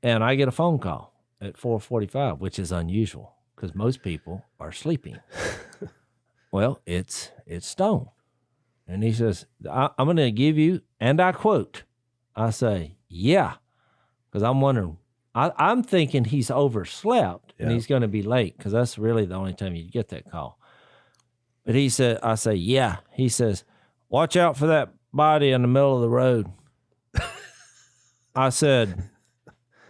And I get a phone call at 4:45, which is unusual because most people are sleeping. Well, it's Stone. And he says, I'm going to give you, and I quote, I say, yeah, because I'm wondering, I'm thinking he's overslept and he's going to be late because that's really the only time you get that call. But he said, I say, yeah. He says, watch out for that body in the middle of the road. I said,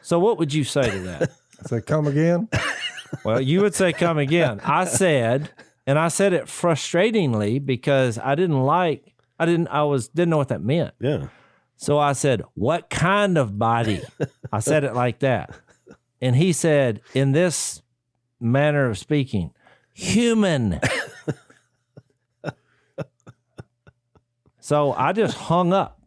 so what would you say to that? I said, come again? Well, you would say come again. I said, and I said it frustratingly because I didn't know what that meant. Yeah. So I said, what kind of body? I said it like that. And he said, in this manner of speaking, human. So I just hung up.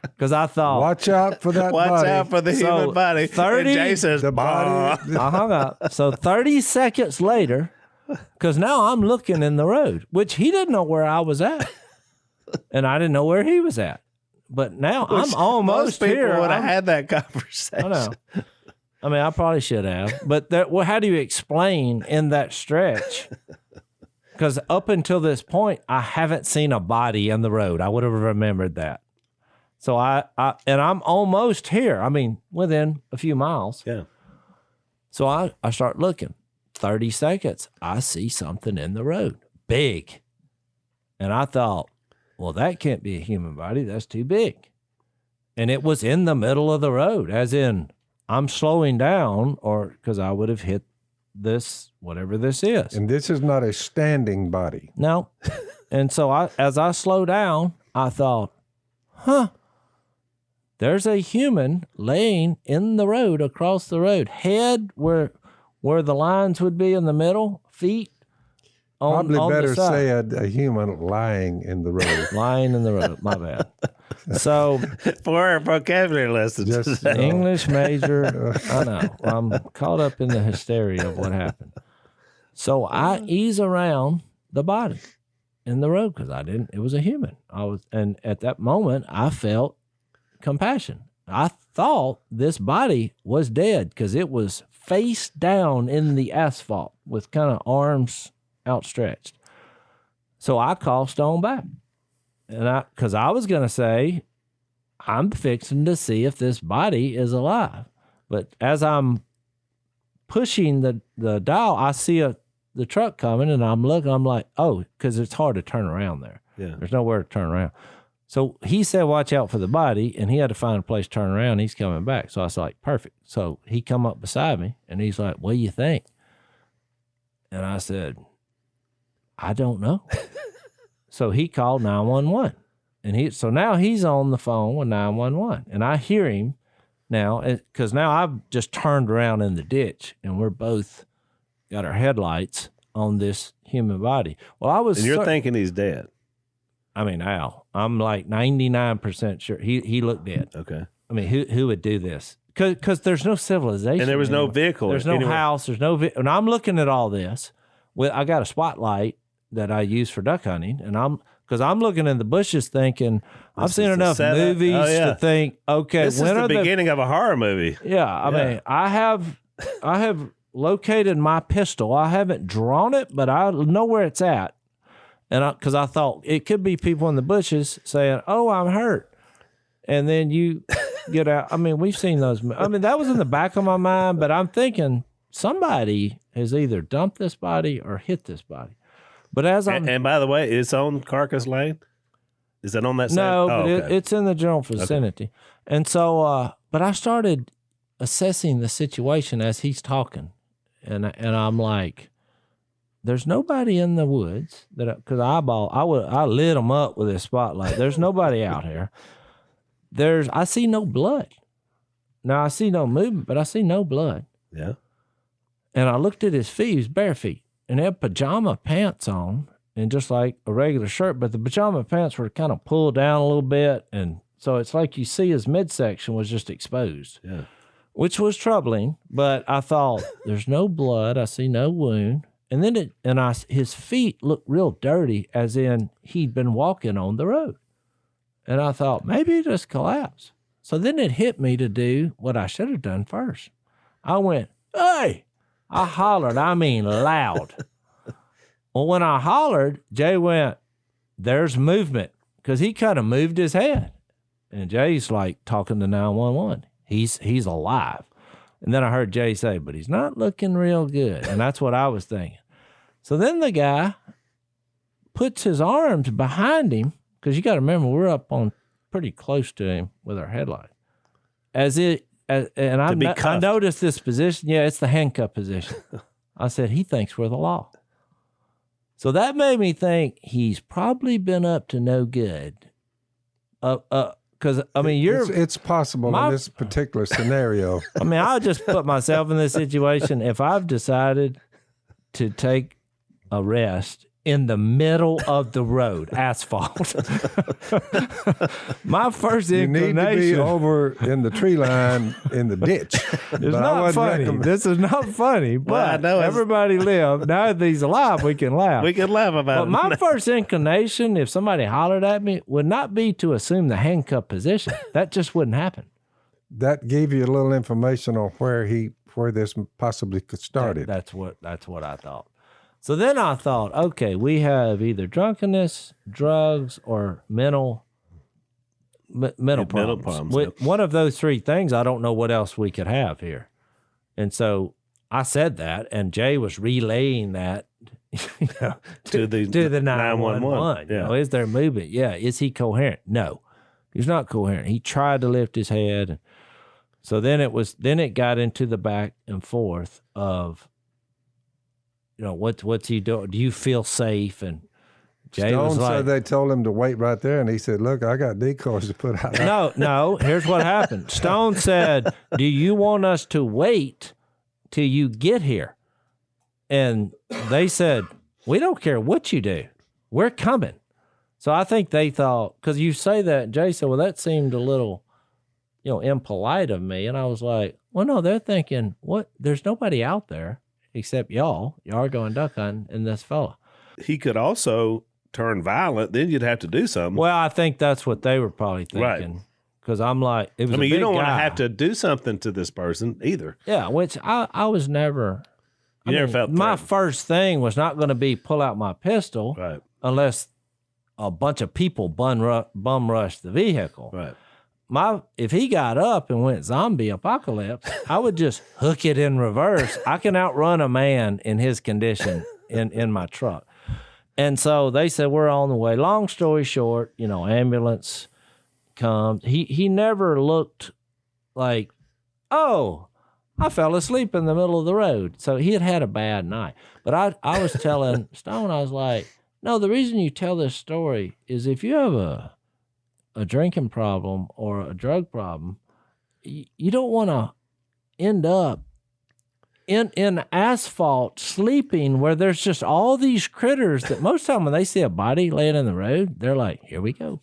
Because I thought, watch out for that body. Watch out for the human body. 30, and Jay says, the body. I hung up. So 30 seconds later, because now I'm looking in the road, which he didn't know where I was at. And I didn't know where he was at. But now I'm almost here. Most people would have had that conversation. I know. I mean, I probably should have. But how do you explain in that stretch? Because up until this point, I haven't seen a body in the road. I would have remembered that. So I'm almost here. I mean, within a few miles. Yeah. So I start looking. 30 seconds, I see something in the road. Big. And I thought, well, that can't be a human body. That's too big. And it was in the middle of the road, as in I'm slowing down because I would have hit this, whatever this is. And this is not a standing body. No. And so as I slow down, I thought, there's a human laying in the road, across the road, head where the lines would be in the middle, feet on Probably the side. better said a human lying in the road. Lying in the road, my bad. So For our vocabulary lessons. Just, English major, I know. I'm caught up in the hysteria of what happened. So I ease around the body in the road because it was a human. And at that moment, I felt compassion. I thought this body was dead because it was face down in the asphalt with kind of arms outstretched. So I called Stone back. And because I was going to say, I'm fixing to see if this body is alive. But as I'm pushing the dial, I see the truck coming, and I'm looking. I'm like, oh, because it's hard to turn around there. Yeah. There's nowhere to turn around. So he said, watch out for the body, and he had to find a place to turn around. He's coming back. So I was like, perfect. So he come up beside me, and he's like, what do you think? And I said, I don't know. So he called 911. So now he's on the phone with 911. And I hear him now, because now I've just turned around in the ditch, and we're both got our headlights on this human body. Well, And you're thinking he's dead. I mean, Al, I'm like 99% sure he looked dead. Okay. I mean, who would do this? Because there's no civilization. And there was no anymore. vehicle. There's no anywhere. house. There's no and I'm looking at all this. I got a spotlight that I use for duck hunting, and I'm looking in the bushes thinking, I've seen enough movies to think, okay, this is the beginning of a horror movie. Yeah, I mean, I have located my pistol. I haven't drawn it, but I know where it's at. And because I thought it could be people in the bushes saying, oh, I'm hurt. And then you get out. I mean, we've seen those. I mean, that was in the back of my mind, but I'm thinking somebody has either dumped this body or hit this body. But as I'm... And by the way, it's on Carcass Lane? Is it on that side? No, but okay. It's in the general vicinity. Okay. And so, but I started assessing the situation as he's talking. And I'm like, there's nobody in the woods because I lit them up with this spotlight. There's nobody out here. I see no blood. Now I see no movement, but I see no blood. Yeah. And I looked at his feet. He was bare feet, and he had pajama pants on, and just like a regular shirt, but the pajama pants were kind of pulled down a little bit, and so it's like you see his midsection was just exposed. Yeah. Which was troubling, but I thought, there's no blood. I see no wound. And then his feet looked real dirty, as in he'd been walking on the road. And I thought, maybe he just collapsed. So then it hit me to do what I should have done first. I went, hey, I hollered, I mean loud. Well, when I hollered, Jay went, there's movement, because he kind of moved his head. And Jay's like talking to 911. He's alive. And then I heard Jay say, but he's not looking real good. And that's what I was thinking. So then the guy puts his arms behind him, because you got to remember, we're up on pretty close to him with our headlight. I noticed this position. Yeah, it's the handcuff position. I said, he thinks we're the law. So that made me think he's probably been up to no good. Because, I mean, it's possible in this particular scenario. I mean, I'll just put myself in this situation. If I've decided to take a rest in the middle of the road, asphalt, my first inclination... You need to be over in the tree line in the ditch. It's not funny. This is not funny, but everybody live. Now that he's alive, we can laugh. We can laugh about it. But my first inclination, if somebody hollered at me, would not be to assume the handcuff position. That just wouldn't happen. That gave you a little information on where this possibly could start. That's what I thought. So then I thought, okay, we have either drunkenness, drugs, or mental problems. One of those three things, I don't know what else we could have here. And so I said that, and Jay was relaying that to the 911. Yeah. Is there movement? Yeah. Is he coherent? No, he's not coherent. He tried to lift his head. So then it got into the back and forth of, what's he doing? Do you feel safe? And Jay Stone was like, said they told him to wait right there, and he said, look, I got decoys to put out. No, here's what happened. Stone said, do you want us to wait till you get here? And they said, we don't care what you do. We're coming. So I think they thought, because you say that, Jay said, well, that seemed a little, impolite of me. And I was like, well, no, they're thinking, what? There's nobody out there except y'all. Y'all are going duck hunting and this fella. He could also turn violent. Then you'd have to do something. Well, I think that's what they were probably thinking. Right. Because I'm like, it was you don't want to have to do something to this person either. Yeah, which I was never. You never felt my threatened. first thing was not going to be pull out my pistol, Right. unless a bunch of people bum rushed the vehicle. Right. If he got up and went zombie apocalypse, I would just hook it in reverse. I can outrun a man in his condition in my truck. And so they said, we're on the way. Long story short, ambulance comes. He never looked like, oh, I fell asleep in the middle of the road. So he had a bad night. But I was telling Stone, I was like, no, the reason you tell this story is if you have a drinking problem or a drug problem, you don't want to end up in asphalt sleeping where there's just all these critters that most of the time when they see a body laying in the road, they're like, here we go.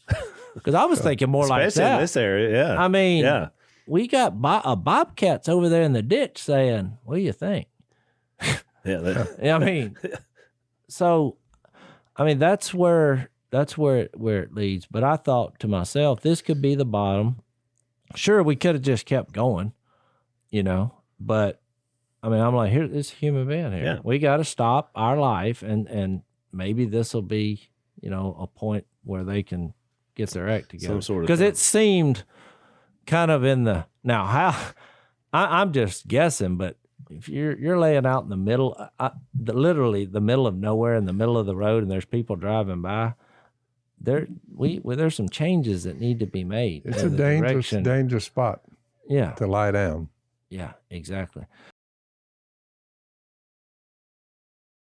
Because I was thinking more like that. Especially in this area, yeah. I mean, we got a bobcats over there in the ditch saying, what do you think? I mean, so, that's where it leads. But I thought to myself, this could be the bottom. Sure, we could have just kept going, but I'm like, here, this human being here. Yeah. We got to stop our life, and maybe this will be, a point where they can get their act together. Some sort of because it seemed kind of I'm just guessing, but if you're laying out in the middle, literally the middle of nowhere, in the middle of the road, and there's people driving by, there's some changes that need to be made. It's a dangerous spot. Yeah. To lie down. Yeah, exactly.